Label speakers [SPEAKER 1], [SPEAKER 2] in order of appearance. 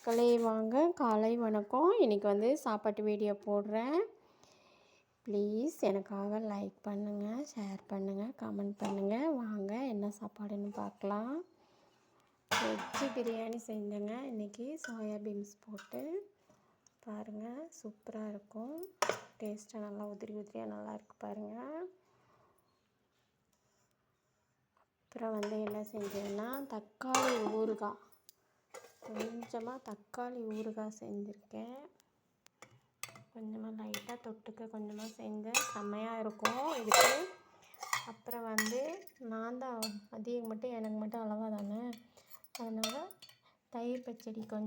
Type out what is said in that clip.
[SPEAKER 1] மக்களே வாங்க, காலை வணக்கம். இன்றைக்கி வந்து சாப்பாட்டு வீடியோ போடுறேன். ப்ளீஸ் எனக்காக லைக் பண்ணுங்கள், ஷேர் பண்ணுங்கள், கமெண்ட் பண்ணுங்கள். வாங்க என்ன சாப்பாடுன்னு பார்க்கலாம். வெஜ்ஜு பிரியாணி செஞ்சேங்க இன்றைக்கி, சோயா பீன்ஸ் போட்டு. பாருங்கள், சூப்பராக இருக்கும். டேஸ்ட்டாக நல்லா உதிரி உதிரியாக நல்லா இருக்குது பாருங்கள். அப்புறம் வந்து என்ன செஞ்சேன்னா, தக்காளி ஊறுகாய், கொஞ்சமாக தக்காளி ஊறுகாய் செஞ்சுருக்கேன். கொஞ்சமாக லைட்டாக தொட்டுக்க கொஞ்சமாக செஞ்சேன், செம்மையாக இருக்கும் இதுக்கு. அப்புறம் வந்து நான் தான் அதிகம் மட்டும் எனக்கு மட்டும் அளவாக தானே, அதனால் தயிர் பச்சடி கொஞ்சம்